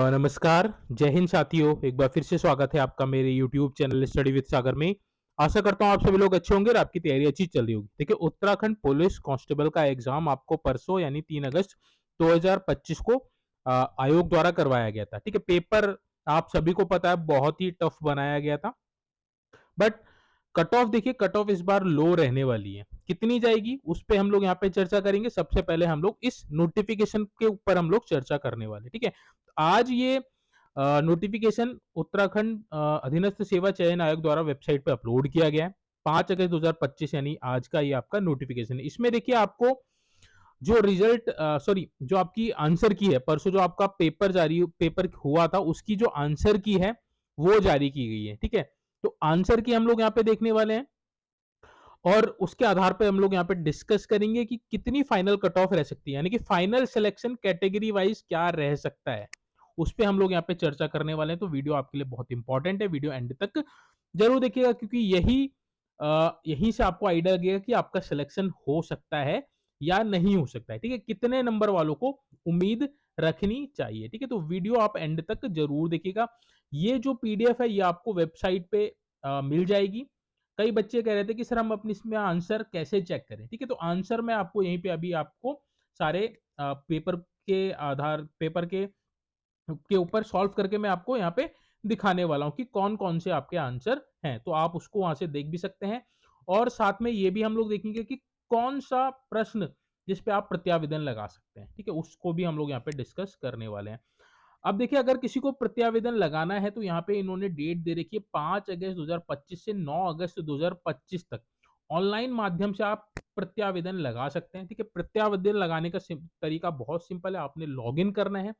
नमस्कार, जय हिंद साथियों। एक बार फिर से स्वागत है आपका मेरे यूट्यूब चैनल स्टडी विद सागर में। आशा करता हूँ आप सभी लोग अच्छे होंगे और आपकी तैयारी अच्छी चल रही होगी। देखिए, उत्तराखंड पुलिस कांस्टेबल का एग्जाम आपको परसों यानी 3 अगस्त 2025 को आयोग द्वारा करवाया गया था। ठीक है, पेपर आप सभी को पता है बहुत ही टफ बनाया गया था। बट कट ऑफ देखिए, कट ऑफ इस बार लो रहने वाली है। कितनी जाएगी उस पे हम लोग यहाँ पे चर्चा करेंगे। सबसे पहले हम लोग इस नोटिफिकेशन के ऊपर हम लोग चर्चा करने वाले। ठीक है, आज ये नोटिफिकेशन उत्तराखंड अधीनस्थ सेवा चयन आयोग द्वारा वेबसाइट पे अपलोड किया गया है। 5 अगस्त 2025 यानी आज का ये आपका नोटिफिकेशन है। इसमें देखिए आपको जो रिजल्ट सॉरी जो आपकी आंसर की है, परसों जो आपका पेपर हुआ था उसकी जो आंसर की है वो जारी की गई है। ठीक है, तो आंसर की हम लोग यहाँ पे देखने वाले हैं और उसके आधार पे हम लोग यहाँ पे डिस्कस करेंगे कि कितनी फाइनल कट ऑफ रह सकती है, यानी कि फाइनल सिलेक्शन कैटेगरी वाइज क्या रह सकता है, उस पे हम लोग यहाँ पे चर्चा करने वाले हैं। तो वीडियो आपके लिए बहुत इंपॉर्टेंट है, वीडियो एंड तक जरूर देखिएगा क्योंकि यहीं से आपको आइडिया लगेगा कि आपका सिलेक्शन हो सकता है या नहीं हो सकता है। ठीक है, कितने नंबर वालों को उम्मीद रखनी चाहिए। ठीक है, तो वीडियो आप एंड तक जरूर देखिएगा। ये जो पीडीएफ है ये आपको वेबसाइट पे मिल जाएगी। कई बच्चे कह रहे थे कि सर हम अपने इसमें आंसर कैसे चेक करें। ठीक है, तो आंसर मैं आपको यहीं पे अभी आपको सारे पेपर के ऊपर सॉल्व करके मैं आपको यहाँ पे दिखाने वाला हूँ कि कौन कौन से आपके आंसर हैं। तो आप उसको वहां से देख भी सकते हैं और साथ में ये भी हम लोग देखेंगे कि कौन सा प्रश्न जिस पे आप प्रत्यावेदन लगा सकते हैं। ठीक है, उसको भी हम लोग यहाँ पे डिस्कस करने वाले हैं। अब देखिए, अगर किसी को प्रत्यावेदन लगाना है तो यहाँ पे इन्होंने डेट दे रखी है 5 अगस्त 2025 से 9 अगस्त 2025 तक। ऑनलाइन माध्यम से आप प्रत्यावेदन लगा सकते हैं। ठीक है, प्रत्यावेदन लगाने का तरीका बहुत सिंपल है। आपने लॉगिन करना है।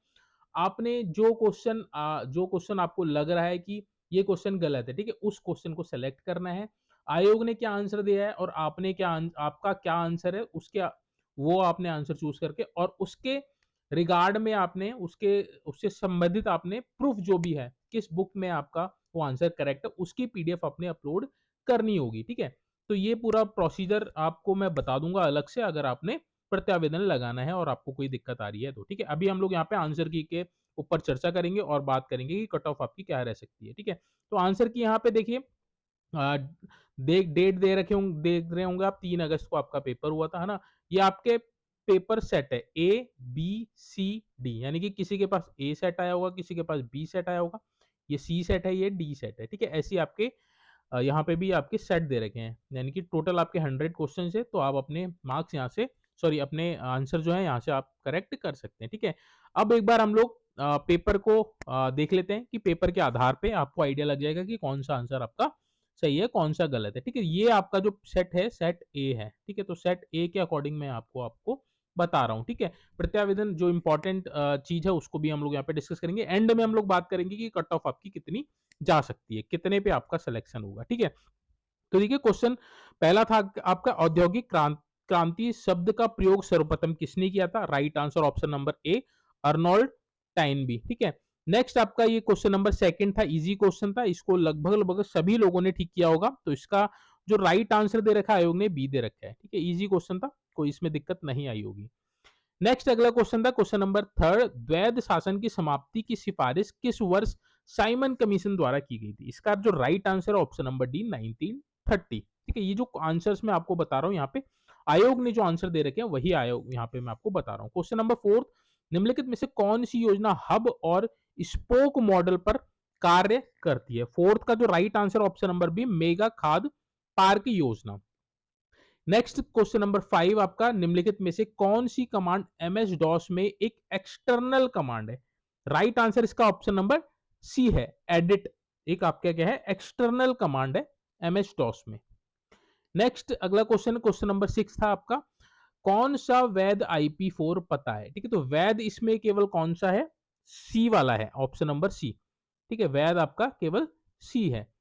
आपने जो क्वेश्चन आपको लग रहा है कि ये क्वेश्चन गलत है, ठीक है, उस क्वेश्चन को सेलेक्ट करना है। आयोग ने क्या आंसर दिया है और आपका क्या आंसर है, वो आपने आंसर चूज करके और उसके रिगार्ड में आपने उससे संबंधित आपने प्रूफ जो भी है किस बुक में आपका वो आंसर करेक्ट है उसकी पीडीएफ आपने अपलोड करनी होगी। ठीक है, तो ये पूरा प्रोसीजर आपको मैं बता दूंगा अलग से अगर आपने प्रत्यावेदन लगाना है और आपको कोई दिक्कत आ रही है तो। ठीक है, अभी हम लोग यहाँ पे आंसर की के ऊपर चर्चा करेंगे और बात करेंगे कि कट ऑफ आपकी क्या रह सकती है। ठीक है, तो आंसर की यहाँ पे देखिए अ, डेट देख रहे होंगे आप। 3 अगस्त को आपका पेपर हुआ था, है ना। ये आपके पेपर सेट है ए बी सी डी, यानी कि किसी के पास ए सेट आया होगा, किसी के पास बी सेट आया होगा, ये सी सेट है, ये डी सेट है। ठीक है, ऐसी आपके यहाँ पे भी आपके सेट दे रखे हैं, यानी कि टोटल आपके 100 क्वेश्चन है। तो आप अपने मार्क्स यहाँ से सॉरी अपने आंसर जो है यहाँ से आप करेक्ट कर सकते हैं। ठीक है, अब एक बार हम लोग पेपर को देख लेते हैं कि पेपर के आधार पे आपको आइडिया लग जाएगा कि कौन सा आंसर आपका सही है कौन सा गलत है। ठीक है, ये आपका जो सेट है सेट ए है। ठीक है, तो सेट ए के अकॉर्डिंग मैं आपको आपको बता रहा हूँ। ठीक है, प्रत्यावेदन जो इंपॉर्टेंट चीज है उसको भी हम लोग यहाँ पे डिस्कस करेंगे। एंड में हम लोग बात करेंगे कि कट ऑफ आपकी कितनी जा सकती है, कितने पे आपका सिलेक्शन होगा। ठीक है, तो देखिए क्वेश्चन पहला था आपका औद्योगिक क्रांति शब्द का प्रयोग सर्वप्रथम किसने किया था। राइट आंसर ऑप्शन नंबर ए, अर्नोल्ड टाइनबी। ठीक है, नेक्स्ट आपका ये क्वेश्चन नंबर सेकंड था, इजी क्वेश्चन था, इसको लगभग लगभग सभी लोगों ने ठीक किया होगा। तो इसका जो राइट आंसर दे रखा है आयोग ने बी दे रखा है। ठीक है, इजी क्वेश्चन था, कोई इसमें दिक्कत नहीं आई होगी। नेक्स्ट अगला क्वेश्चन था क्वेश्चन नंबर थर्ड, द्वैध शासन की समाप्ति की सिफारिश किस वर्ष साइमन कमीशन द्वारा की गई थी। इसका जो राइट आंसर है ऑप्शन नंबर डी 1930। ठीक है, ये जो आंसर्स मैं आपको बता रहा हूँ यहाँ पे आयोग ने जो आंसर दे रखे हैं वही आयोग यहाँ पे मैं आपको बता रहा हूँ। क्वेश्चन नंबर फोर्थ, निम्नलिखित में से कौन सी योजना हब और स्पोक मॉडल पर कार्य करती है। फोर्थ का जो right answer option number B, mega खाद पार्क योजना। नेक्स्ट क्वेश्चन नंबर 5 आपका, निम्नलिखित में से कौन सी कमांड एमएस डॉस में एक एक्सटर्नल कमांड है। राइट आंसर इसका ऑप्शन नंबर सी है, एडिट। एक आपका क्या है, एक्सटर्नल कमांड है एमएस डॉस में। नेक्स्ट अगला क्वेश्चन, क्वेश्चन नंबर 6 था आपका, कौन सा वैध IP4 पता है। ठीक है, तो वैध इसमें केवल कौन सा है, सी वाला है, ऑप्शन नंबर सी। ठीक है, वैध आपका केवल सी है।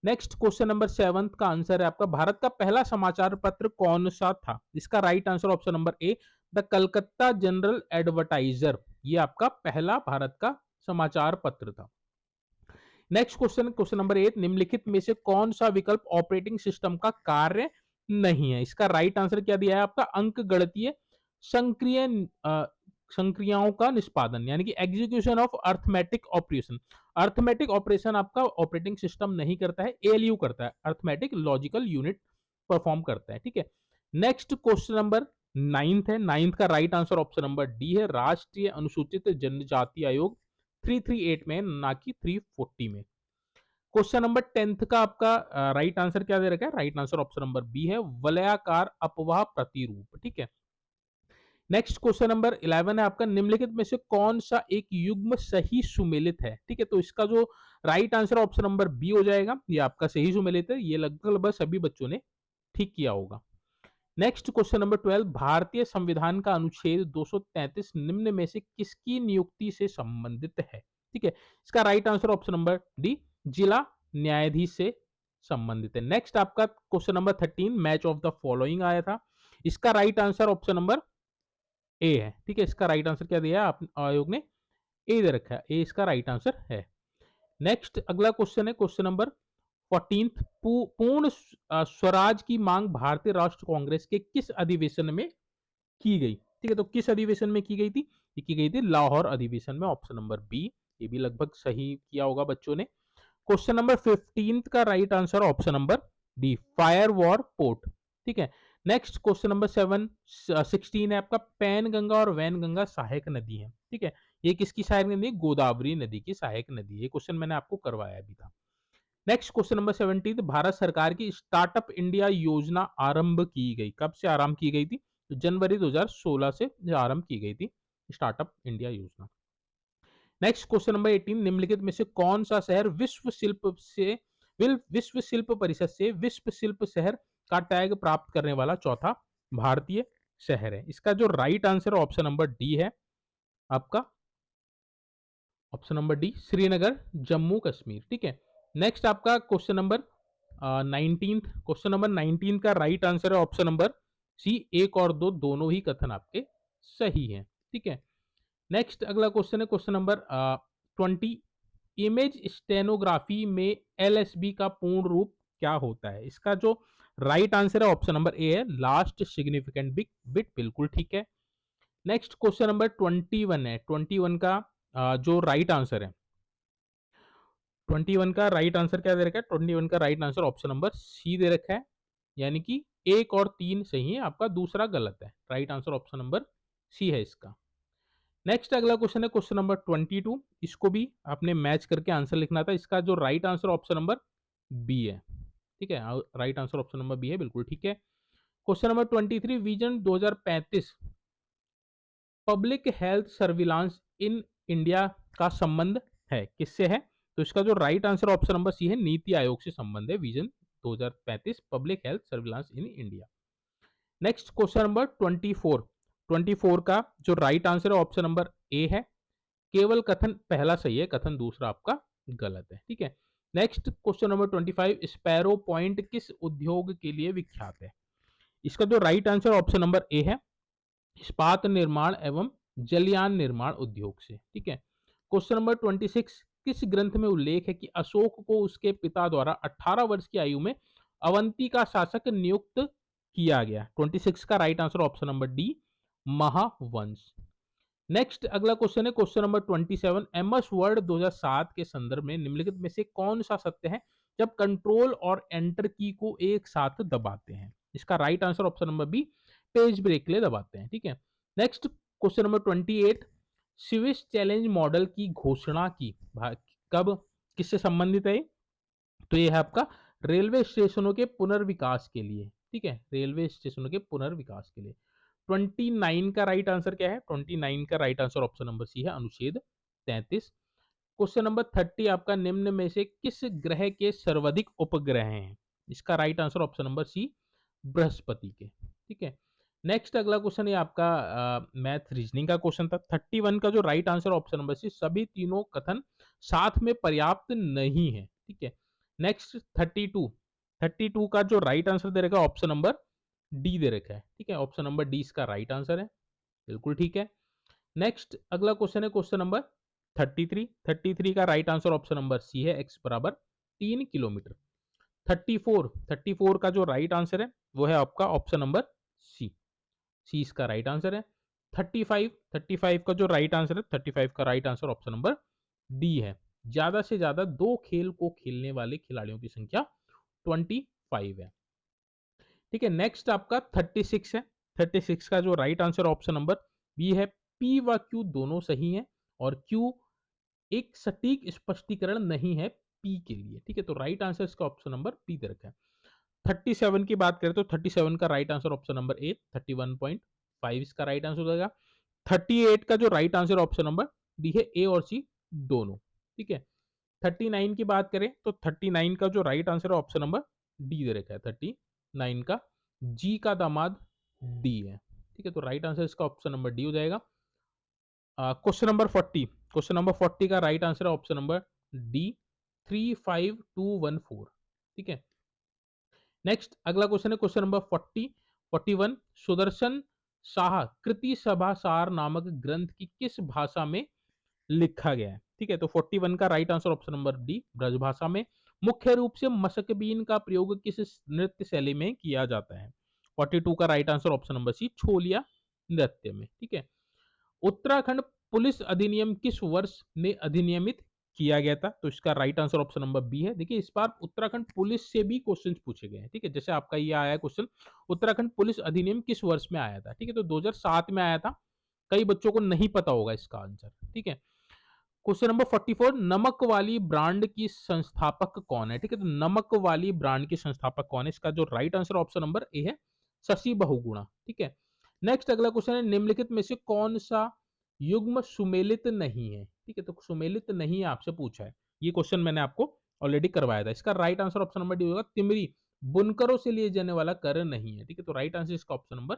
नेक्स्ट क्वेश्चन नंबर 7 का आंसर है आपका, भारत का पहला समाचार पत्र कौन सा था। इसका right answer option number A, the Calcutta general advertiser. ये आपका पहला भारत का समाचार पत्र था। नेक्स्ट क्वेश्चन, क्वेश्चन नंबर 8, निम्नलिखित में से कौन सा विकल्प ऑपरेटिंग सिस्टम का कार्य नहीं है। इसका राइट आंसर क्या दिया है आपका, अंक गणितीय सक्रिय संक्रियाओं का निष्पादन, यानी कि execution of arithmetic operation. Arithmetic operation आपका ऑपरेटिंग सिस्टम नहीं करता है, एएलयू करता है, अर्थमेटिक लॉजिकल यूनिट परफॉर्म करता है। ठीक है, नेक्स्ट क्वेश्चन नंबर 9th है। 9th का right answer option number D है, राष्ट्रीय अनुसूचित जनजाति आयोग 338 में, ना कि 340 में। क्वेश्चन नंबर 10th का आपका राइट आंसर क्या दे रखा है? Right answer option number B है, वलयाकार अपवाह प्रतिरूप। ठीक है, नेक्स्ट क्वेश्चन नंबर 11 है आपका, निम्नलिखित में से कौन सा एक युग्म सही सुमेलित है? ठीक है, तो इसका जो right answer option number B हो जाएगा, ये आपका सही सुमेलित है, ये लगभग सभी बच्चों ने ठीक किया होगा। नेक्स्ट क्वेश्चन नंबर 12, भारतीय संविधान का अनुच्छेद 233 निम्न में से किसकी नियुक्ति से संबंधित है? ठीक है, इसका right answer option number D, जिला न्यायाधीश से संबंधित है। नेक्स्ट आपका question number 13, match of the following आया था, इसका right answer option number A है। ठीक है, इसका राइट आंसर क्या दिया आप आयोग ने? ए दे रखा है, ए इसका राइट आंसर है। नेक्स्ट अगला क्वेश्चन है क्वेश्चन नंबर 14, पूर्ण स्वराज की मांग भारतीय राष्ट्र कांग्रेस के किस अधिवेशन में की गई? ठीक है, तो किस अधिवेशन में की गई थी? ये की गई थी लाहौर अधिवेशन में, ऑप्शन नंबर बी। ये भी लगभग सही किया होगा बच्चों ने। क्वेश्चन नंबर 15 का right answer option number D, fire war port. ठीक है, नेक्स्ट क्वेश्चन नंबर 16 है आपका, पैन गंगा और वैन गंगा सहायक नदी है। ठीक है, ये किसकी सहायक नदी है? गोदावरी नदी की सहायक नदी है। ये क्वेश्चन मैंने आपको करवाया भी था। नेक्स्ट क्वेश्चन नंबर 17, भारत सरकार की स्टार्टअप इंडिया योजना आरंभ की गई, कब से आरंभ की गई थी? तो जनवरी 2016 से आरंभ की गई थी स्टार्टअप इंडिया योजना। नेक्स्ट क्वेश्चन नंबर 18, निम्नलिखित में से कौन सा शहर विश्व शिल्प परिषद से विश्व शिल्प शहर का टैग प्राप्त करने वाला चौथा भारतीय शहर है? इसका जो right answer option number D है आपका, option number D, Srinagar Jammu Kashmir. ठीक है, नेक्स्ट आपका क्वेश्चन नंबर 19, क्वेश्चन नंबर 19 का राइट आंसर है ऑप्शन नंबर सी, एक और दो दोनों ही कथन आपके सही हैं। ठीक है, नेक्स्ट अगला क्वेश्चन है क्वेश्चन नंबर 20, इमेज स्टेनोग्राफी में एलएसबी का पूर्ण रूप क्या होता है? इसका जो राइट आंसर है ऑप्शन नंबर ए है, लास्ट सिग्निफिकेंट बिट, बिल्कुल ठीक है। नेक्स्ट क्वेश्चन नंबर 21 है, 21 का जो राइट आंसर है, 21 का राइट आंसर क्या दे रखा है? 21 का right answer option number C दे रखा है, यानी कि एक और तीन सही है, आपका दूसरा गलत है। Right answer option number C है इसका। नेक्स्ट अगला क्वेश्चन है क्वेश्चन नंबर 22, इसको भी आपने मैच करके आंसर लिखना था। इसका जो right answer option number B है। ठीक है, right answer option number B है, बिल्कुल ठीक है। Question number 23, vision 2035 public health surveillance in India का संबंध है, किससे है? तो इसका जो right answer option number C है, नीति आयोग से संबंध है, vision 2035 public health surveillance in India. Next question number 24, 24 का जो राइट आंसर है ऑप्शन नंबर ए है, केवल कथन पहला सही है, कथन दूसरा आपका गलत है। ठीक है, next question number 25, sparrow point किस उद्योग के लिए विख्यात है? इसका जो right answer option number A है, इस्पात निर्माण एवं जलयान निर्माण उद्योग से। ठीक है, क्वेश्चन नंबर 26, किस ग्रंथ में उल्लेख है कि अशोक को उसके पिता द्वारा 18 वर्ष की आयु में अवंती का शासक नियुक्त किया गया? 26 का right answer option number D, Mahavamsa. Next अगला क्वेश्चन है क्वेश्चन नंबर 27, एमएस वर्ड 2007 के संदर्भ में निम्नलिखित में से कौन सा सत्य है जब कंट्रोल और एंटर की को एक साथ दबाते हैं? इसका right answer option number B, page break के लिए दबाते हैं। ठीक है, next question number 28, Swiss challenge model की घोषणा की कब, किससे संबंधित है? तो ये है आपका रेलवे स्टेशनों के पुनर्विकास के लिए। ठीक है, रेलवे स्टेशनों के पुनर्विकास के लिए। 29 का राइट आंसर क्या है? 29 का right answer option number C है, अनुच्छेद 33। क्वेश्चन नंबर 30 आपका, निम्न में से किस ग्रह के सर्वाधिक उपग्रह हैं? इसका right answer option number C, बृहस्पति के। ठीक है, नेक्स्ट अगला क्वेश्चन है आपका मैथ रीजनिंग का क्वेश्चन था। 31 का जो right answer option number C, सभी तीनों कथन साथ में पर्याप्त नहीं है। ठीक है, नेक्स्ट 32, 32 का जो राइट आंसर दे रखा है ऑप्शन नंबर डी दे रखा है। ठीक है, ऑप्शन नंबर डी इसका राइट आंसर है, बिल्कुल ठीक है। नेक्स्ट अगला क्वेश्चन है क्वेश्चन नंबर 33, 33 का right answer option number C है, एक्स बराबर 3 किलोमीटर। 34, 34 का जो राइट आंसर है वो है आपका ऑप्शन नंबर सी, सी इसका राइट आंसर है। 35 का जो राइट आंसर है, 35 का right answer option number D है। ज्यादा से ज्यादा 2 खेल को खेलने वाले खिलाड़ियों की संख्या 25 है। ठीक है, नेक्स्ट आपका 36 है। 36 का जो right answer option number B है। पी व क्यू दोनों सही हैं और क्यू एक सटीक स्पष्टीकरण नहीं है पी के लिए। ठीक है, तो राइट आंसर इसका ऑप्शन नंबर पी दे रखा है। 37 की बात करें तो 37 का राइट आंसर ऑप्शन नंबर ए, 31.5 इसका राइट आंसर हो जाएगा। 38 का जो right answer option number D है, ए और सी दोनों। ठीक है, 39 की बात करें तो 39 का जो राइट आंसर है ऑप्शन नंबर डी दे रखा है। 39 का जी का दामाद डी है। ठीक है, तो राइट आंसर इसका ऑप्शन नंबर डी हो जाएगा। क्वेश्चन नंबर 40, क्वेश्चन नंबर 40 का राइट आंसर है ऑप्शन नंबर डी, 35214। ठीक है, नेक्स्ट अगला क्वेश्चन है क्वेश्चन नंबर 41। सुदर्शन शाह कृति सभा सार नामक ग्रंथ की किस भाषा में लिखा गया है? ठीक है, तो 41 का right answer option number D, Brajbhasha में। मुख्य रूप से मशकबीन का प्रयोग किस नृत्य शैली में किया जाता है? 42 का right answer option number C, Choliya नृत्य में। ठीक है, उत्तराखंड पुलिस अधिनियम किस वर्ष में अधिनियमित किया गया था? तो इसका right answer option number B है। देखिए, इस बार उत्तराखंड पुलिस से भी क्वेश्चन पूछे गए हैं। ठीक है, जैसे आपका ये आया है क्वेश्चन, उत्तराखंड पुलिस अधिनियम किस वर्ष में आया था? ठीक है, तो 2007 में आया था। कई बच्चों को नहीं पता होगा इसका आंसर। ठीक है, क्वेश्चन नंबर 44, नमक वाली ब्रांड की संस्थापक कौन है? ठीक है, तो नमक वाली ब्रांड की संस्थापक कौन है? इसका जो right answer option number A है, शशि बहुगुणा। ठीक है, नेक्स्ट अगला क्वेश्चन है, निम्नलिखित में से कौन सा युग्म सुमेलित नहीं है? ठीक है, तो सुमेलित नहीं आपसे पूछा है। ये क्वेश्चन मैंने आपको ऑलरेडी करवाया था। इसका right answer option number D होगा, तिमरी बुनकरों से लिए जाने वाला कर नहीं है। ठीक है, तो राइट आंसर इसका ऑप्शन नंबर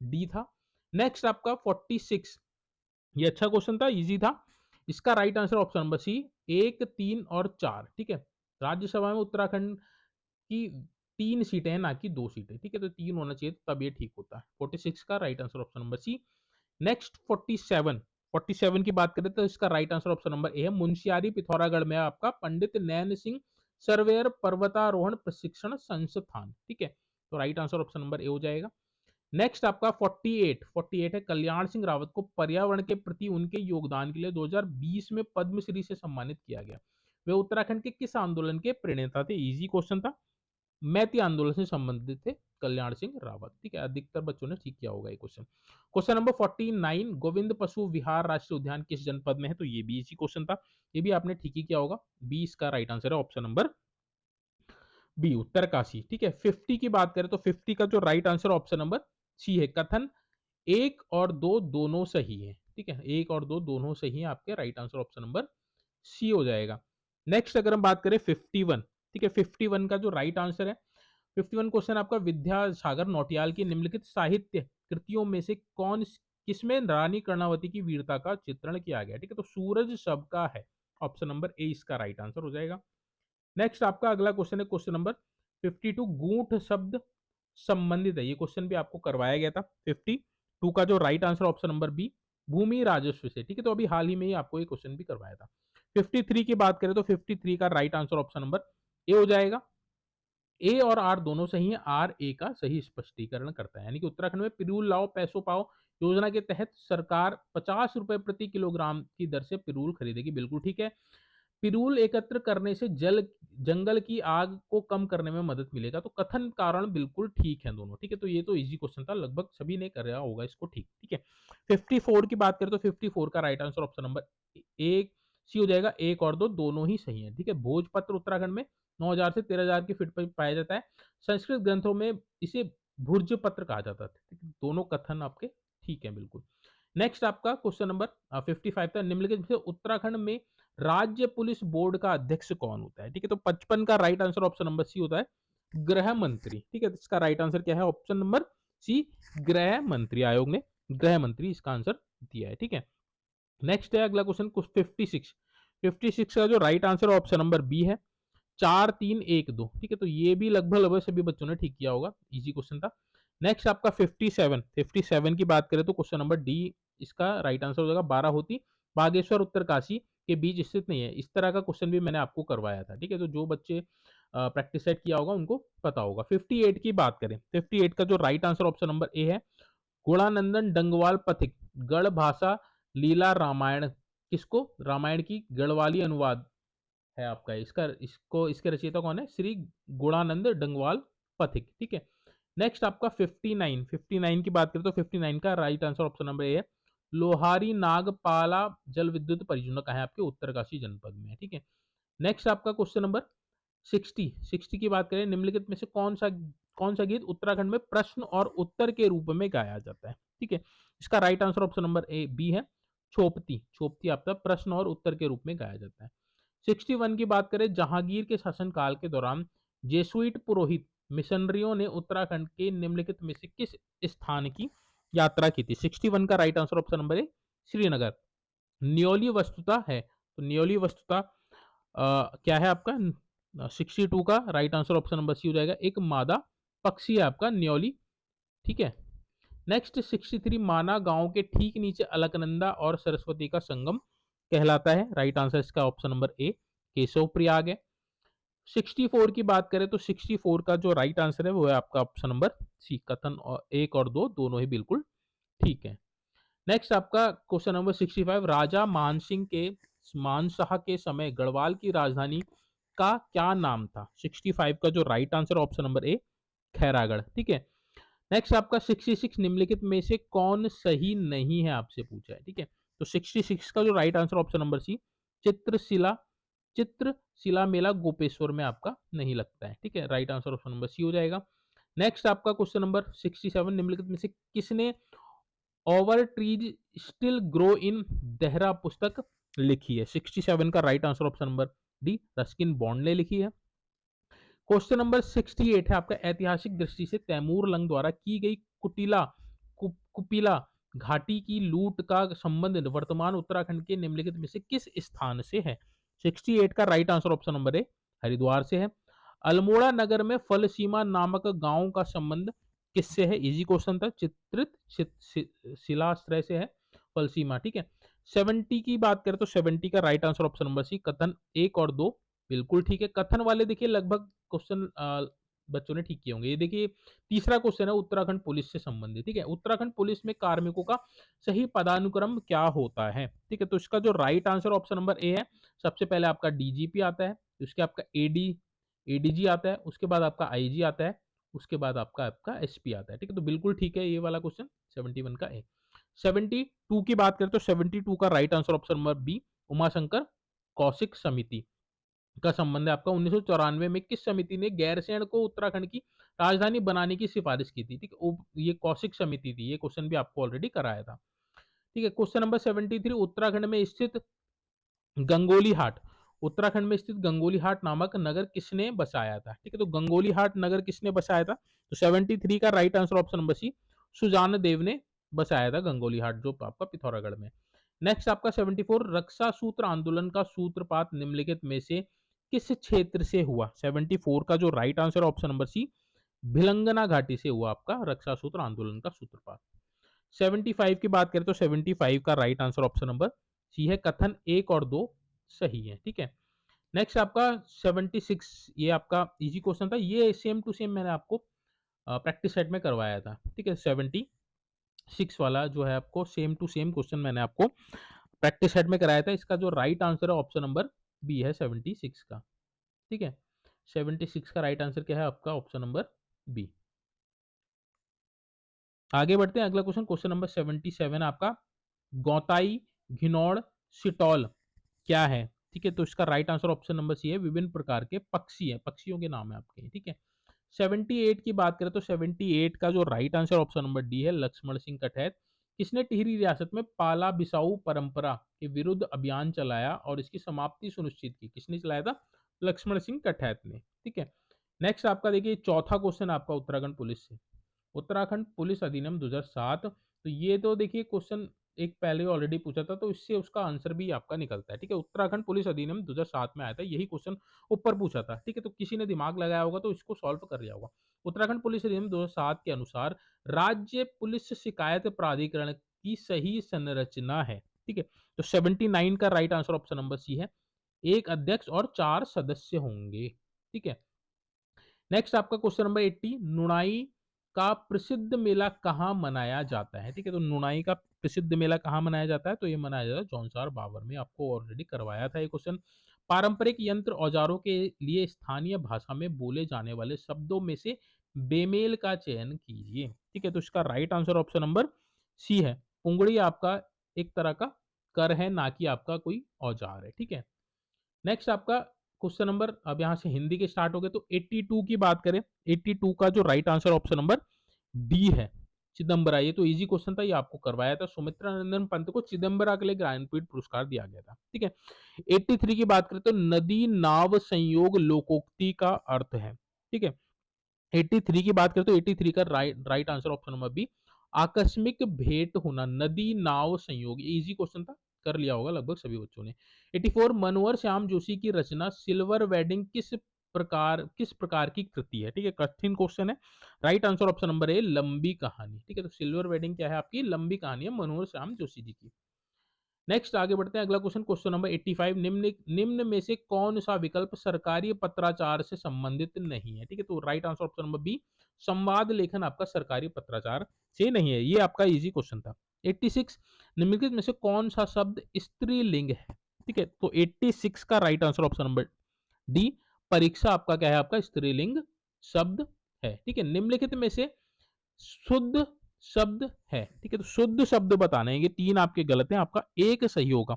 डी था। नेक्स्ट आपका 46, ये अच्छा क्वेश्चन था, इजी था। इसका right answer option number C, 1, 3 और 4। ठीक है, राज्यसभा में उत्तराखंड की 3 सीटें हैं, ना कि 2 सीटें। ठीक है, तो 3 होना चाहिए तब ये ठीक होता है। 46 का right answer option number C. Next 47, 47 की बात करें तो इसका right answer option number A है, मुंशियारी पिथौरागढ़ में आपका पंडित नैन सिंह सर्वेयर पर्वतारोहण प्रशिक्षण संस्थान। ठीक है, तो राइट आंसर ऑप्शन नंबर ए हो जाएगा। नेक्स्ट आपका 48 है, कल्याण सिंह रावत को पर्यावरण के प्रति उनके योगदान के लिए 2020 में पद्मश्री से सम्मानित किया गया। वे उत्तराखंड के किस आंदोलन के प्रणेता थे? इजी क्वेश्चन था, मैती आंदोलन से संबंधित थे कल्याण सिंह रावत। ठीक है, अधिकतर बच्चों ने ठीक किया होगा ये क्वेश्चन। क्वेश्चन नंबर 49, गोविंद पशु विहार राष्ट्रीय उद्यान किस जनपद में है? तो ये भी इसी क्वेश्चन था, ये भी आपने ठीक ही किया होगा। बी इसका राइट आंसर है, ऑप्शन नंबर बी, उत्तरकाशी। ठीक है, 50 की बात करें तो 50 का जो right answer option number C है, कथन 1 और 2 दोनों सही है। ठीक है, 1 और 2 दोनों सही है, आपके right answer option number C हो जाएगा। नेक्स्ट अगर हम बात करें 51, ठीक है, 51 का जो राइट आंसर है, 51 क्वेश्चन आपका, विद्यासागर नौटियाल की निम्नलिखित साहित्य कृतियों में से कौन किसमें रानी कर्णावती की वीरता का चित्रण किया गया? ठीक है, तो सूरज सबका है, ऑप्शन नंबर ए इसका राइट आंसर हो जाएगा। नेक्स्ट आपका अगला क्वेश्चन है क्वेश्चन नंबर 52, गूंठ शब्द संबंधित है, ये क्वेश्चन भी आपको करवाया गया था। 52 का जो right answer option number B, भूमि राजस्व से। ठीक है, तो अभी हाल ही में ही आपको ये क्वेश्चन भी करवाया था। 53 की बात करें तो 53 का राइट आंसर ऑप्शन नंबर ए हो जाएगा। ए और आर दोनों सही है, आर ए का सही स्पष्टीकरण करता है। यानी कि उत्तराखंड में पिरूल लाओ पैसों पाओ योजना के तहत सरकार 50 रुपए प्रति किलोग्राम की दर से पिरूल खरीदेगी। बिल्कुल ठीक है, पिरूल एकत्र करने से जंगल की आग को कम करने में मदद मिलेगा। तो कथन कारण बिल्कुल ठीक है दोनों। ठीक है, तो ये तो इजी क्वेश्चन था, लगभग सभी ने कर होगा इसको ठीक। ठीक है, 54 की बात करें तो 54 का राइट आंसर ऑप्शन नंबर एक सी हो जाएगा, 1 और 2 दोनों ही सही है। ठीक है, भोजपत्र उत्तराखंड में 9000 से 13000 की फीट पर पाया जाता है। संस्कृत ग्रंथों में इसे भुर्ज पत्र कहा जाता था। दोनों कथन आपके ठीक है बिल्कुल। नेक्स्ट आपका क्वेश्चन नंबर 55 था, निम्नलिखित में से उत्तराखंड में राज्य पुलिस बोर्ड का अध्यक्ष कौन होता है? ठीक है, तो 55 का right answer option number C होता है, गृह मंत्री। ठीक है, तो इसका राइट आंसर क्या है? ऑप्शन नंबर सी, गृह मंत्री। आयोग ने गृह मंत्री इसका आंसर दिया है। ठीक है, नेक्स्ट है अगला क्वेश्चन 56, 56 का जो right answer option number B है, 4, 3, 1, 2। ठीक है, तो ये भी लगभग लगभग सभी बच्चों ने ठीक किया होगा, इजी क्वेश्चन था। नेक्स्ट आपका 57, 57 की बात करें तो क्वेश्चन नंबर डी इसका राइट आंसर हो जाएगा, बाराहोती बागेश्वर उत्तरकाशी के बीच स्थित नहीं है। इस तरह का क्वेश्चन भी मैंने आपको करवाया था। ठीक है, तो जो बच्चे प्रैक्टिस सेट किया होगा उनको पता होगा। 58 की बात करें, 58 का जो right answer option number A है, गुणानंदन डंगवाल पथिक गढ़ भाषा लीला रामायण, किसको? रामायण की गढ़वाली अनुवाद है आपका इसका, इसको इसके रचयिता कौन है? श्री गुणानंद डंगवाल पथिक, ठीक है। नेक्स्ट आपका 59, 59 की बात करें तो 59 का right answer option number A है। लोहारी नागपाला जल विद्युत परियोजना कहाँ है? आपके उत्तरकाशी जनपद में है, ठीक है। नेक्स्ट आपका क्वेश्चन नंबर 60, 60 की बात करें, निम्नलिखित में से कौन सा गीत उत्तराखंड में प्रश्न और उत्तर के रूप में गाया जाता है? ठीक है, इसका right answer option number A B है, छोपती, छोपती आपका प्रश्न और उत्तर के रूप में गाया जाता है। 61 की बात करें, जहांगीर के शासनकाल के दौरान जेसुइट पुरोहित मिशनरियों ने उत्तराखंड के निम्नलिखित में से किस स्थान की यात्रा की थी? 61 का right answer option number A Srinagar. न्योली वस्तुता है, तो न्योली वस्तुता क्या है आपका? 62 का right answer option number C हो जाएगा, एक मादा पक्षी है आपका न्योली, ठीक है। नेक्स्ट 63, माना गांव के ठीक नीचे अलकनंदा और सरस्वती का संगम कहलाता है, राइट आंसर इसका ऑप्शन नंबर ए केशव प्रयाग है। 64 की बात करें तो 64 का जो राइट आंसर है वो है आपका ऑप्शन नंबर सी, कथन और एक और दो दोनों ही बिल्कुल ठीक है। नेक्स्ट आपका क्वेश्चन नंबर 65, राजा मानसिंह के मानशाह के समय गढ़वाल की राजधानी का क्या नाम था? 65 का जो राइट आंसर ऑप्शन नंबर ए खैरागढ़, ठीक है। नेक्स्ट आपका 66, निम्नलिखित में से कौन सही नहीं है आपसे पूछा है, ठीक है। तो 66 का जो right answer option number C Chitrashila, Chitrashila मेला गोपेश्वर में आपका नहीं लगता है, ठीक है। Right answer option number C हो जाएगा। नेक्स्ट आपका क्वेश्चन नंबर 67, निम्नलिखित में से किसने over trees still grow in Dehra पुस्तक लिखी है? 67 का right answer option number D Ruskin bond ने लिखी है। क्वेश्चन नंबर 68 है आपका, ऐतिहासिक दृष्टि से तैमूर लंग द्वारा की गई कुपिला घाटी की लूट का संबंध वर्तमान उत्तराखंड के निम्नलिखित में से किस स्थान से है? 68 का राइट आंसर ऑप्शन नंबर ए हरिद्वार से है। अल्मोड़ा नगर में फलसीमा नामक गांव का संबंध किससे है? इजी क्वेश्चन था, चित्रित शिलाश्रय से है फलसीमा, ठीक है। 70 की बात करें तो 70 का right answer option number C कथन एक और दो बिल्कुल ठीक है। कथन वाले देखिए लगभग क्वेश्चन बच्चों ने ठीक किए होंगे। ये देखिए तीसरा क्वेश्चन है उत्तराखंड पुलिस से संबंधित, ठीक है। उत्तराखंड पुलिस में कार्मिकों का सही पदानुक्रम क्या होता है? ठीक है, तो इसका जो right answer option number A है, सबसे पहले आपका डीजीपी आता है, उसके आपका एडीजी आता है, उसके बाद आपका आईजी आता है, उसके बाद आपका आपका एसपी आता है, ठीक है। तो बिल्कुल ठीक है ये वाला क्वेश्चन 71 का ए। 72 की बात करें तो 72 का right answer option number B Umashankar Kaushik समिति का संबंध है आपका। 1994 में किस समिति ने गैरसैंण को उत्तराखंड की राजधानी बनाने की सिफारिश की थी? ठीक है, ये कौशिक समिति थी, ये क्वेश्चन भी आपको ऑलरेडी कराया था, ठीक है। क्वेश्चन नंबर 73, उत्तराखंड में स्थित गंगोली हाट, उत्तराखंड में स्थित गंगोली हाट नामक नगर किसने बसाया था? ठीक है, तो गंगोली हाट नगर किसने बसाया था? तो 73 का right answer option number C Sujan Dev ने बसाया था गंगोली हाट, जो आपका पिथौरागढ़ में। नेक्स्ट आपका 74, रक्षा सूत्र आंदोलन का सूत्रपात निम्नलिखित में से किस क्षेत्र से हुआ? 74 का जो right answer option number C Bhilangana घाटी से हुआ आपका रक्षा सूत्र आंदोलन का सूत्रपात। 75 की बात करें तो 75 का right answer option number C है, कथन एक और दो सही है, ठीक है। नेक्स्ट आपका 76, ये आपका इजी क्वेश्चन था, ये सेम टू सेम मैंने आपको प्रैक्टिस सेट में करवाया था, ठीक है। 76 वाला जो है आपको सेम टू सेम क्वेश्चन मैंने आपको प्रैक्टिस सेट में कराया था। इसका जो राइट आंसर है ऑप्शन नंबर बी है 76 का, ठीक है। 76 का राइट आंसर क्या है आपका? Option number B. आगे बढ़ते हैं, अगला क्वेश्चन, क्वेश्चन नंबर 77 आपका, गौताई घिनौड़ सिटौल क्या है? ठीक है, तो इसका right answer option number C है, विभिन्न प्रकार के पक्षी है, पक्षियों के नाम है आपके, ठीक है। 78 की बात करें तो 78 का जो right answer option number D है, लक्ष्मण सिंह कठैत। किसने टिहरी रियासत में पाला बिसाऊ परंपरा के विरुद्ध अभियान चलाया और इसकी समाप्ति सुनिश्चित की? किसने चलाया था? लक्ष्मण सिंह कठैत ने, ठीक है। नेक्स्ट आपका देखिए चौथा क्वेश्चन आपका उत्तराखंड पुलिस से, उत्तराखंड पुलिस अधिनियम 2007, तो ये तो देखिए क्वेश्चन एक पहले ऑलरेडी पूछा था, तो इससे उसका आंसर भी आपका निकलता है, ठीक है। उत्तराखंड पुलिस अधिनियम 2007 में आया था, यही क्वेश्चन ऊपर पूछा था, ठीक है। तो किसी ने दिमाग लगाया होगा तो इसको सॉल्व कर लिया होगा। उत्तराखंड पुलिस अधिनियम 2007 के अनुसार राज्य पुलिस शिकायत प्राधिकरण की सही संरचना है, ठीक है। तो 79 का right answer option number C है, एक अध्यक्ष और 4 सदस्य होंगे, ठीक है। नेक्स्ट आपका क्वेश्चन नंबर 80, नुणाई का प्रसिद्ध मेला कहाँ मनाया जाता है? ठीक है, तो नुनाई का प्रसिद्ध मेला कहाँ मनाया जाता है? तो ये मनाया जाता है जौनसार बावर में। आपको ऑलरेडी करवाया था ये क्वेश्चन। पारंपरिक यंत्र औजारों के लिए स्थानीय भाषा में बोले जाने वाले शब्दों में से बेमेल का चयन कीजिए। ठीक है, तो इसका right answer option number C है। पुंगड़ी आपका एक तरह का कर है, ना कि आपका कोई औजार है। ठीक है, नेक्स्ट आपका क्वेश्चन नंबर, अब यहाँ से हिंदी के स्टार्ट हो गए, तो 82 की बात करें। 82 का जो right answer option number D है, चिदम्बरा। ये तो इजी क्वेश्चन था, ये आपको करवाया था। सुमित्रा नंदन पंत को चिदम्बरा के लिए ज्ञानपीठ पुरस्कार दिया गया था। ठीक है, 83 की बात करें तो नदी नाव संयोग लोकोक्ति का अर्थ है। ठीक है, 83 की बात करें तो 83 का right answer option number B, आकस्मिक भेंट होना, नदी नाव संयोग। इजी क्वेश्चन था, कर लिया होगा लगभग सभी बच्चों ने। 84 मनोहर श्याम जोशी की रचना सिल्वर वेडिंग किस प्रकार की कृति है? ठीक है, कठिन क्वेश्चन है। राइट आंसर ऑप्शन नंबर ए, लंबी कहानी। ठीक है, तो सिल्वर वेडिंग क्या है? आपकी लंबी कहानी है मनोहर श्याम जोशी जी की। नेक्स्ट आगे बढ़ते हैं, अगला क्वेश्चन, क्वेश्चन नंबर 85। निम्न में से कौन सा विकल्प सरकारी पत्राचार से संबंधित नहीं है? ठीक है, तो right answer option number B, संवाद लेखन आपका सरकारी पत्राचार से नहीं है। ये आपका इजी क्वेश्चन था। 86, निम्नलिखित में से कौन सा शब्द स्त्रीलिंग है? ठीक है, तो 86 का right answer option number D, परीक्षा आपका क्या है? आपका स्त्रीलिंग शब्द है। ठीक है, निम्नलिखित में से शुद्ध शब्द है। ठीक है, तो शुद्ध शब्द बताना है। ये तीन आपके गलत हैं, आपका एक सही होगा।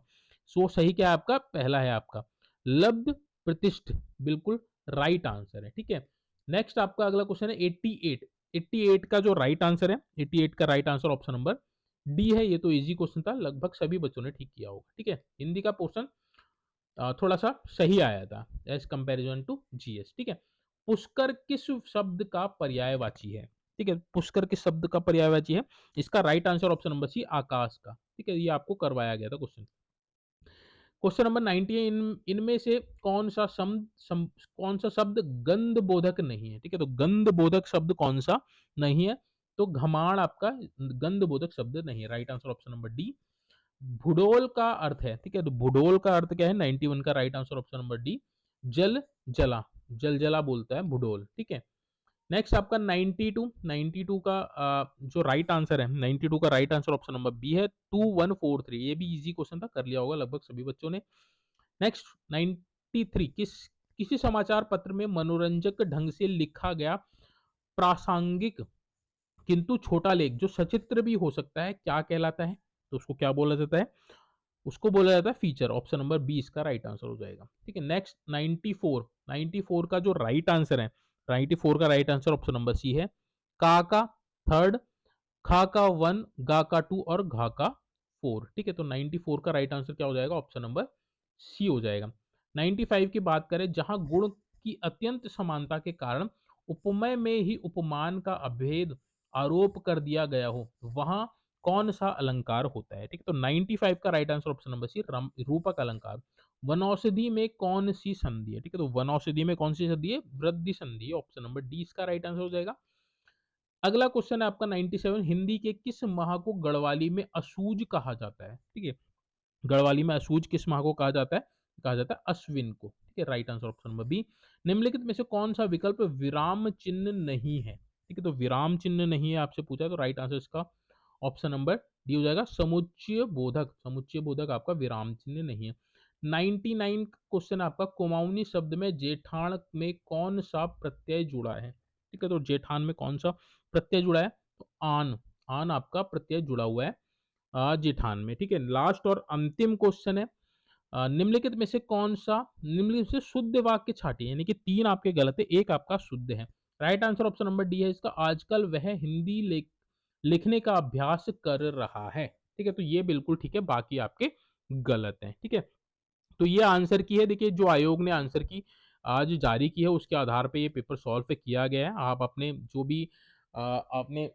सो सही क्या है आपका? पहला है आपका लब्ध प्रतिष्ठ, बिल्कुल राइट आंसर है। ठीक है, नेक्स्ट आपका अगला क्वेश्चन है 88। 88 का जो राइट आंसर है, 88 का right answer option number D है। ये तो इजी क्वेश्चन था, लगभग सभी बच्चों ने ठीक किया होगा। ठीक है, हिंदी का पोर्शन थोड़ा सा सही आया था एज कंपैरिजन टू जीएस। ठीक है, पुष्कर किस शब्द का पर्यायवाची है? ठीक है, पुष्कर किस शब्द का पर्यायवाची है? इसका right answer option number C, आकाश का। ठीक है, ये आपको करवाया गया था क्वेश्चन। क्वेश्चन नंबर 90, इनमें से कौन सा शब्द गंध बोधक नहीं है? ठीक है, तो गंध बोधक शब्द कौन सा नहीं है? तो घमाण आपका गंध बोधक शब्द नहीं है। Right answer option number D, भूडोल का अर्थ है। ठीक है, तो भूडोल का अर्थ क्या है? 91 का right answer option number D, जल जला, जल जला बोलता है भूडोल। ठीक है, नेक्स्ट आपका 92। 92 का जो राइट आंसर है, 92 का right answer option number B है, 2143। ये भी इजी क्वेश्चन था, कर लिया होगा लगभग सभी बच्चों ने। नेक्स्ट 93, किसी समाचार पत्र में मनोरंजक ढंग से लिखा गया प्रासंगिक किंतु छोटा लेख जो सचित्र भी हो सकता है, क्या कहलाता है? तो उसको क्या बोला जाता है? उसको बोला जाता है फीचर। ऑप्शन नंबर 20 का राइट आंसर हो जाएगा। ठीक है, नेक्स्ट 94। 94 का जो राइट आंसर है, 94 का right answer option number C है, का थर्ड, खा का वन, गा का टू और घा का फोर। ठीक है, तो 94 का राइट आंसर क्या हो जाएगा? ऑप्शन नंबर सी हो जाएगा। 95 की बात करें, जहां गुण की अत्यंत समानता के कारण उपमेय में ही उपमान का अभेद आरोप कर दिया गया हो, वहां कौन सा अलंकार होता है? ठीक है, तो 95 का right answer option number C, रूपक अलंकार। वनौषधि में कौन सी संधि है? ठीक है, तो वनौषधि में कौन सी संधि है? वृद्धि संधि है। ऑप्शन नंबर डी इसका राइट आंसर हो जाएगा। अगला क्वेश्चन है आपका 97, हिंदी के किस माह को गढ़वाली में अशूज कहा जाता है? ठीक है, गढ़वाली में अशूज किस माह को कहा जाता है? कहा जाता है अश्विन को। ठीक है, right answer option number B. निम्नलिखित में से कौन सा विकल्प विराम चिन्ह नहीं है? ठीक है, तो विराम चिन्ह नहीं है आपसे पूछा है, तो राइट आंसर इसका ऑप्शन नंबर डी हो जाएगा, समुच्चय बोधक। समुच्चय बोधक आपका विराम चिन्ह नहीं है। 99 क्वेश्चन आपका, कुमाऊनी शब्द में जेठान में कौन सा प्रत्यय जुड़ा है? ठीक है, तो जेठान में कौन सा प्रत्यय जुड़ा है? तो आन, आन आपका प्रत्यय जुड़ा हुआ है जेठान में। ठीक है, लास्ट और अंतिम क्वेश्चन है, निम्नलिखित में से कौन सा, निम्नलिखित से शुद्ध वाक्य छाटिए, यानी कि तीन आपके गलत है, एक आपका शुद्ध है। Right answer option number D है इसका, आजकल वह हिंदी लिखने का अभ्यास कर रहा है। ठीक है, तो ये बिल्कुल ठीक है, बाकी आपके गलत हैं। ठीक है, तो ये आंसर की है। देखिए, जो आयोग ने आंसर की आज जारी की है, उसके आधार पे ये पेपर सॉल्व किया गया है। आप अपने जो भी आपने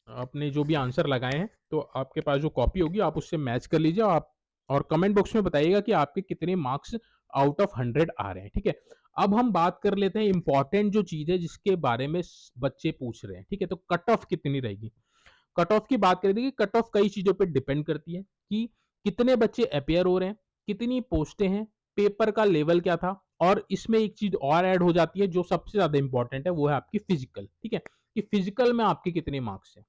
आपने जो भी आंसर लगाए हैं, तो आपके पास जो कॉपी होगी आप उससे मैच कर लीजिए। आप और कमेंट बॉक्स में बताइएगा कि आपके कितने मार्क्स आउट ऑफ 100 आ रहे हैं। ठीक है, अब हम बात कर लेते हैं इंपॉर्टेंट जो चीज है जिसके बारे में बच्चे पूछ रहे हैं। ठीक है, तो कट ऑफ कितनी रहेगी? कट ऑफ की बात करें, देखिए कट ऑफ कई चीजों पर डिपेंड करती है कि कितने बच्चे अपेयर हो रहे हैं, कितनी पोस्टें हैं, पेपर का लेवल क्या था, और इसमें एक चीज और ऐड हो जाती है जो सबसे ज्यादा इंपॉर्टेंट है, वो है आपकी फिजिकल। ठीक है, कि फिजिकल में आपके कितने मार्क्स हैं।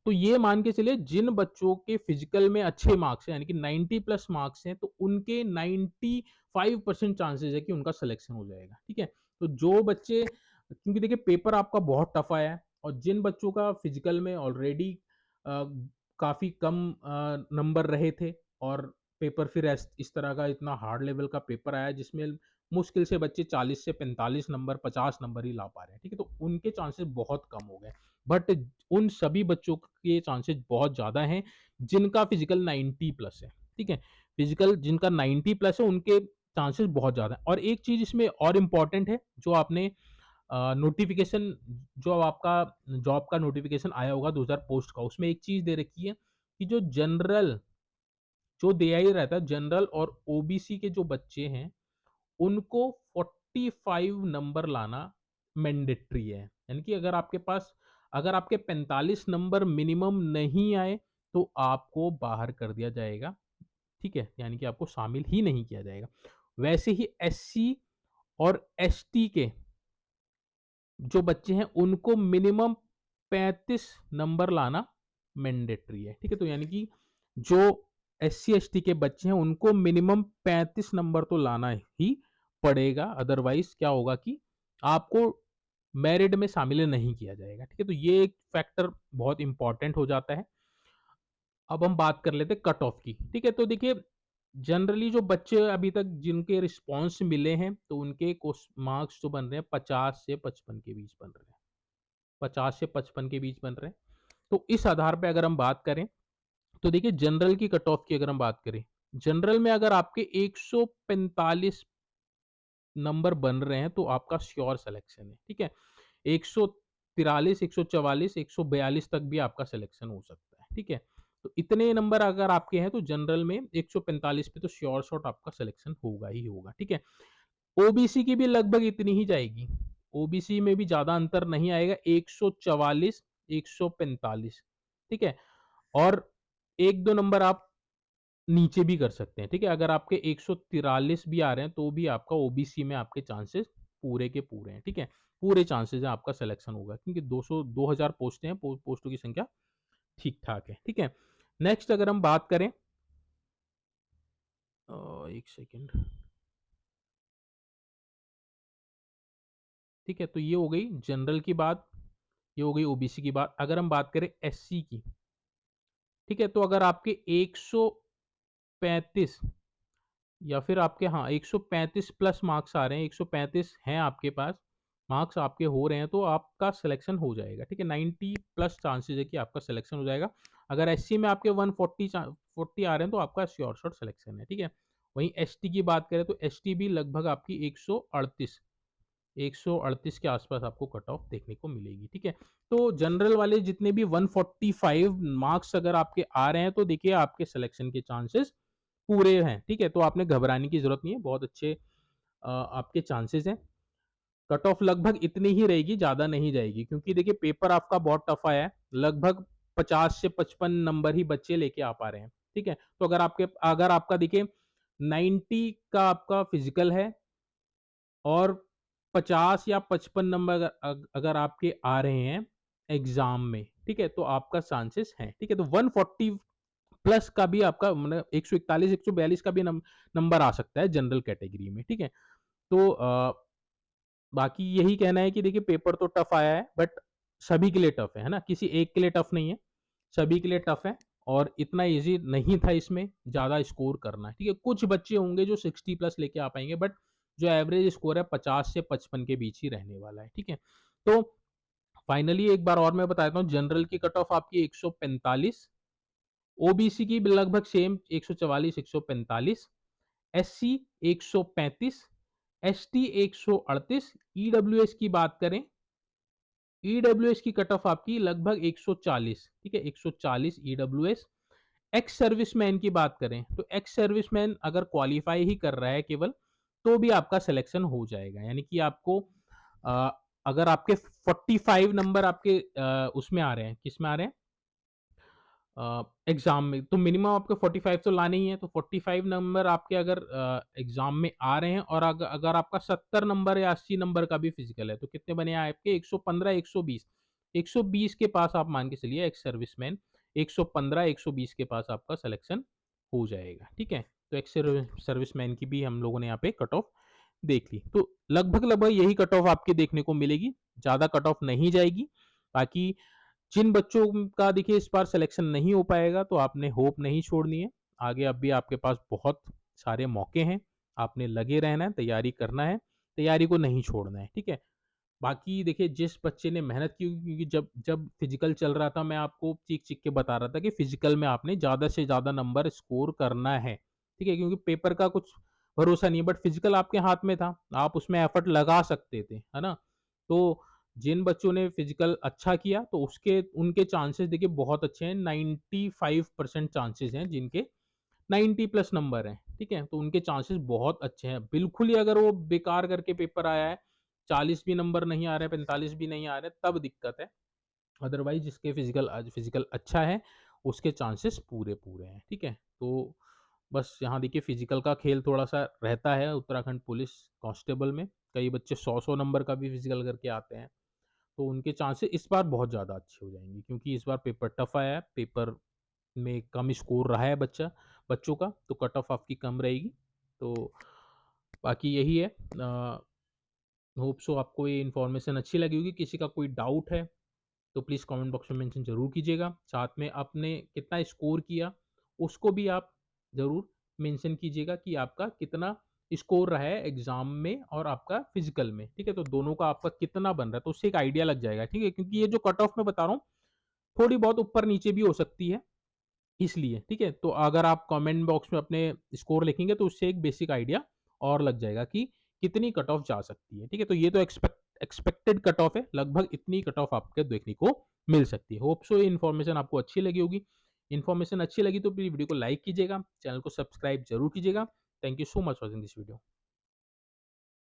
तो ये मान के चलिए जिन बच्चों के फिजिकल में अच्छे मार्क्स हैं यानी कि 90 प्लस मार्क्स हैं तो उनके 95% चांसेस है कि उनका सिलेक्शन हो जाएगा। ठीक है, तो जो बच्चे, क्योंकि देखिए पेपर आपका बहुत टफ आया है और जिन बच्चों का फिजिकल में ऑलरेडी काफी कम नंबर रहे थे और पेपर फिर इस तरह का इतना हार्ड लेवल का पेपर आया जिसमें मुश्किल से बच्चे 40 से 45 नंबर 50 नंबर ही ला पा रहे हैं। ठीक है, तो उनके चांसेस बहुत कम हो गए, बट उन सभी बच्चों के चांसेस बहुत ज़्यादा हैं जिनका फिजिकल 90 प्लस है। ठीक है, फिजिकल जिनका 90 प्लस है उनके चांसेस बहुत ज़्यादा है। और एक चीज़ इसमें और इम्पॉर्टेंट है, जो आपने नोटिफिकेशन, जो आपका जॉब का नोटिफिकेशन आया होगा 2000 पोस्ट का, उसमें एक चीज़ दे रखी है कि जो जनरल, जो दिया ही रहता है जनरल और ओबीसी के जो बच्चे हैं उनको 45 नंबर लाना मैंडेटरी है। यानी कि अगर आपके 45 नंबर मिनिमम नहीं आए तो आपको बाहर कर दिया जाएगा। ठीक है, यानी कि आपको शामिल ही नहीं किया जाएगा। वैसे ही एससी और एसटी के जो बच्चे हैं उनको मिनिमम 35 नंबर लाना मैंडेटरी है। ठीक है, तो यानी कि जो एससी एसटी के बच्चे हैं उनको मिनिमम 35 नंबर तो लाना ही पड़ेगा, अदरवाइज क्या होगा कि आपको मेरिट में शामिल नहीं किया जाएगा। ठीक है, तो ये एक फैक्टर बहुत इंपॉर्टेंट हो जाता है। अब हम बात कर लेते हैं कट ऑफ की। ठीक है, तो देखिए जनरली जो बच्चे अभी तक जिनके रिस्पॉन्स मिले हैं तो उनके मार्क्स जो बन रहे हैं 50 से 55 के बीच बन रहे हैं, 50 से 55 के बीच बन रहे हैं। तो इस आधार पे अगर हम बात करें तो देखिए जनरल की कट ऑफ की अगर हम बात करें, जनरल में अगर आपके 145 नंबर बन रहे हैं तो आपका श्योर सिलेक्शन है। ठीक है, 143 144 142 तक भी आपका सिलेक्शन हो सकता है। ठीक है, तो इतने नंबर अगर आपके हैं तो जनरल में 145 पे तो श्योर शॉट आपका सिलेक्शन होगा ही होगा। ठीक है, ओबीसी की भी लगभग इतनी ही जाएगी, ओबीसी में भी ज्यादा अंतर नहीं आएगा, 144 145। ठीक है, और एक दो नंबर आप नीचे भी कर सकते हैं। ठीक है, अगर आपके 143 भी आ रहे हैं तो भी आपका ओबीसी में आपके चांसेस पूरे के पूरे हैं। ठीक है, पूरे चांसेस हैं आपका सिलेक्शन होगा, क्योंकि 2000 पोस्टें हैं, पोस्टों की संख्या ठीक ठाक है। ठीक है, नेक्स्ट अगर हम बात करें, एक सेकेंड। ठीक है, तो ये हो गई जनरल की बात, ये हो गई ओबीसी की बात। अगर हम बात करें एससी की, ठीक है, तो अगर आपके 135 या फिर आपके, हाँ, 135 प्लस मार्क्स आ रहे हैं, 135 हैं आपके पास, मार्क्स आपके हो रहे हैं तो आपका सिलेक्शन हो जाएगा। ठीक है, 90 प्लस चांसेस है कि आपका सिलेक्शन हो जाएगा। अगर एससी में आपके 140 आ रहे हैं तो आपका श्योर शॉट सिलेक्शन है। ठीक है, वहीं एसटी की बात करें तो एसटी भी लगभग आपकी 138 के आसपास आपको कट ऑफ देखने को मिलेगी। ठीक है, तो जनरल वाले जितने भी 145 मार्क्स अगर आपके आ रहे हैं तो देखिए आपके सिलेक्शन के चांसेस पूरे हैं। ठीक है, तो आपने घबराने की जरूरत नहीं है, बहुत अच्छे आपके चांसेस हैं। कट ऑफ लगभग इतनी ही रहेगी, ज्यादा नहीं जाएगी, क्योंकि देखिए पेपर आपका बहुत टफ आया है, लगभग 50 से 55 नंबर ही बच्चे लेके आ पा रहे हैं। ठीक है, तो अगर आपका देखिए 90 का आपका फिजिकल है और 50 या 55 नंबर अगर आपके आ रहे हैं एग्जाम में, ठीक है, तो आपका चांसेस है। ठीक है, तो 140 प्लस का भी आपका मतलब 141 142 का भी नंबर आ सकता है जनरल कैटेगरी में। ठीक है, तो बाकी यही कहना है कि देखिए पेपर तो टफ आया है, बट सभी के लिए टफ है ना, किसी एक के लिए टफ नहीं है, सभी के लिए टफ है। और इतना इजी नहीं था इसमें ज्यादा स्कोर करना। ठीक है, कुछ बच्चे होंगे जो 60 प्लस लेके आ पाएंगे, बट जो एवरेज स्कोर है 50 से 55 के बीच ही रहने वाला है। ठीक है, तो फाइनली एक बार और मैं बताता हूँ, जनरल की कट ऑफ आपकी 145, ओबीसी की भी लगभग सेम 144 145, एससी 135, एसटी 138, ईडब्ल्यूएस की बात करें, ईडब्ल्यूएस की कट ऑफ आपकी लगभग 140। ठीक है, 140 ईडब्ल्यूएस। एक्स सर्विसमैन की बात करें तो एक्स सर्विसमैन अगर क्वालिफाई ही कर रहा है केवल तो भी आपका सिलेक्शन हो जाएगा। यानी कि आपको अ, अगर आपके 45 नंबर आपके उसमें आ रहे हैं, किस में आ रहे हैं, एग्ज़ाम में, तो मिनिमम आपको 45 तो लाने ही हैं, तो 45 नंबर आपके अगर एग्ज़ाम में आ रहे हैं और अगर आपका 70 नंबर या 80 नंबर का भी फिज़िकल है, तो कितने बने आपके 115, 120। 120 के पास आप मान के चलिए एक्स सर्विसमैन, 115, 120 के पास आपका सिलेक्शन हो जाएगा, ठीक है? तो एक्स सर्विसमैन की भी हम लोगों ने यहाँ पे कट ऑफ देख ली। तो लगभग-लगभग यही कट ऑफ आपकी देखने को मिलेगी, ज़्यादा कट ऑफ नहीं जाएगी। बाकी जिन बच्चों का देखिए इस बार सिलेक्शन नहीं हो पाएगा, तो आपने होप नहीं छोड़नी है। आगे अब भी आपके पास बहुत सारे मौके हैं। आपने लगे रहना है, तैयारी करना है, तैयारी को नहीं छोड़ना है, ठीक है? बाकी देखिए जिस बच्चे ने मेहनत की होगी, क्योंकि जब जब फिजिकल चल रहा था मैं आपको चीख-चीख के बता रहा था कि फिजिकल में आपने ज़्यादा से ज़्यादा नंबर स्कोर करना है, ठीक है? क्योंकि पेपर का कुछ भरोसा नहीं है, बट फिजिकल आपके हाथ में था, आप उसमें एफर्ट लगा सकते थे, है ना? तो जिन बच्चों ने फिजिकल अच्छा किया तो उसके उनके चांसेस देखिए बहुत अच्छे हैं, 95% चांसेस हैं जिनके 90 प्लस नंबर हैं, ठीक है? तो उनके चांसेस बहुत अच्छे हैं। बिल्कुल ही अगर वो बेकार करके पेपर आया है, 40 भी नंबर नहीं आ रहे हैं, 45 भी नहीं आ रहे, तब दिक्कत है। अदरवाइज़ जिसके फिज़िकल आज फिज़िकल अच्छा है, उसके चांसेस पूरे-पूरे हैं, ठीक है? तो बस यहाँ देखिए फिज़िकल का खेल थोड़ा-सा रहता है उत्तराखंड पुलिस कांस्टेबल में। कई बच्चे 100-100 नंबर का भी फिज़िकल करके आते हैं, तो उनके चांसेस इस बार बहुत ज़्यादा अच्छे हो जाएँगे, क्योंकि इस बार पेपर टफ़ आया है, पेपर में कम स्कोर रहा है बच्चों का, तो कट ऑफ आपकी कम रहेगी। तो बाकी यही है। होप सो आपको ये इन्फॉर्मेशन अच्छी लगी होगी। किसी का कोई डाउट है तो प्लीज़ कमेंट बॉक्स में मेंशन ज़रूर कीजिएगा। साथ में आपने कितना स्कोर किया, उसको भी आप ज़रूर मेंशन कीजिएगा कि आपका कितना स्कोर रहा है एग्ज़ाम में और आपका फिज़िकल में, ठीक है? तो दोनों का आपका कितना बन रहा है, तो उससे एक आइडिया लग जाएगा, ठीक है? क्योंकि ये जो कट ऑफ मैं बता रहा हूँ, थोड़ी बहुत ऊपर-नीचे भी हो सकती है, इसलिए, ठीक है? तो अगर आप कमेंट बॉक्स में अपने स्कोर लिखेंगे तो उससे एक बेसिक आइडिया और लग जाएगा कि कितनी कट ऑफ जा सकती है, ठीक है? तो ये तो एक्सपेक्टेड कट ऑफ है, लगभग इतनी कट ऑफ आपको देखने को मिल सकती है। होप सो ये इन्फॉर्मेशन आपको अच्छी लगी होगी। इन्फॉर्मेशन अच्छी लगी तो प्लीज़ वीडियो को लाइक कीजिएगा, चैनल को सब्सक्राइब ज़रूर कीजिएगा। Thank you so much watching this video.